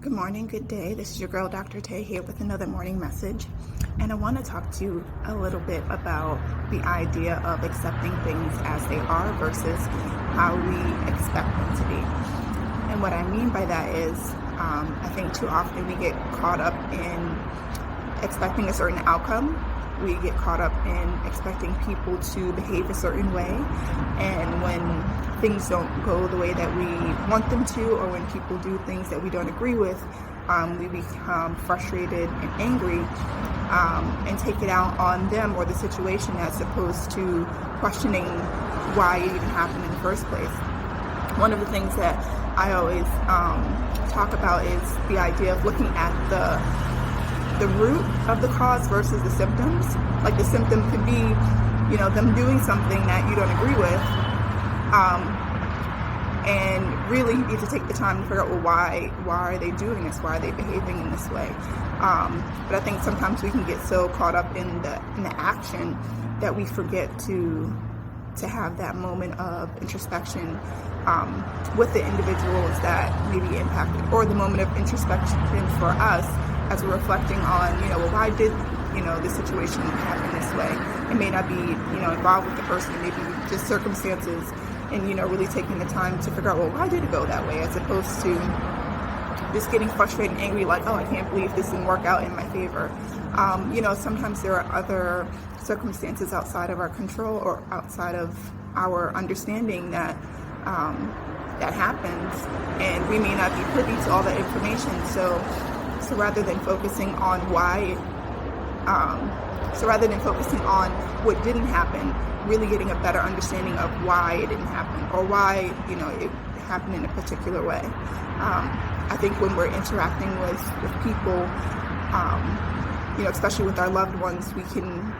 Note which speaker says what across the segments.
Speaker 1: Good morning, good day. This is your girl, Dr. Tay, here with another morning message. And I want to talk to you a little bit about the idea of accepting things as they are versus how we expect them to be. And what I mean by that is, I think too often we get caught up in expecting a certain outcome. We get caught up in expecting people to behave a certain way. And when things don't go the way that we want them to, or when people do things that we don't agree with, we become frustrated and angry and take it out on them or the situation as opposed to questioning why it even happened in the first place. One of the things that I always talk about is the idea of looking at the root of the cause versus the symptoms. Like the symptom could be, them doing something that you don't agree with, and really you need to take the time to figure out, well, why are they doing this? Why are they behaving in this way? But I think sometimes we can get so caught up in the action that we forget to have that moment of introspection with the individuals that may be impacted, or the moment of introspection for us as we're reflecting on, why did, this situation happen this way? It may not be, involved with the person, maybe just circumstances, and, really taking the time to figure out, well, why did it go that way? As opposed to just getting frustrated and angry, like, oh, I can't believe this didn't work out in my favor. Sometimes there are other circumstances outside of our control or outside of our understanding that happens, and we may not be privy to all that information. So rather than focusing on what didn't happen, really getting a better understanding of why it didn't happen, or why, it happened in a particular way. I think when we're interacting with people, especially with our loved ones, we can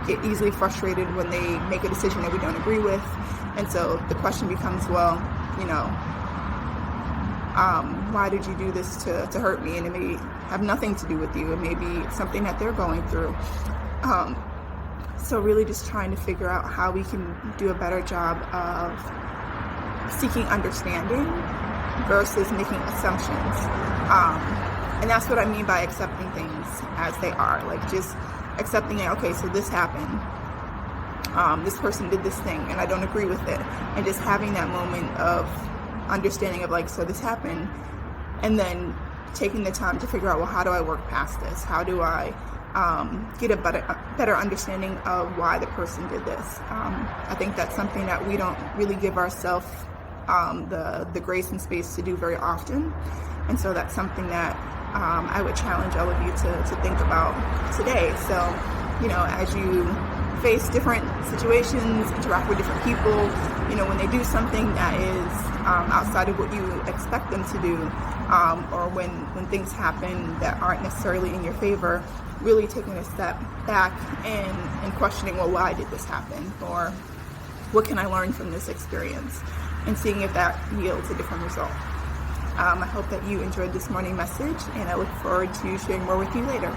Speaker 1: get easily frustrated when they make a decision that we don't agree with. And so the question becomes, well, why did you do this to hurt me? And it may have nothing to do with you. It may be something that they're going through. So really just trying to figure out how we can do a better job of seeking understanding versus making assumptions. And that's what I mean by accepting things as they are. Like just accepting it, okay, so this happened. This person did this thing and I don't agree with it. And just having that moment of understanding of like, so this happened, and then taking the time to figure out, well, how do I work past this? How do I get a better understanding of why the person did this? I think that's something that we don't really give ourselves the grace and space to do very often. And so that's something that I would challenge all of you to think about today. So, as you face different situations, interact with different people, when they do something that is outside of what you expect them to do, or when things happen that aren't necessarily in your favor, really taking a step back and questioning, well, why did this happen? Or what can I learn from this experience? And seeing if that yields a different result. I hope that you enjoyed this morning message, and I look forward to sharing more with you later.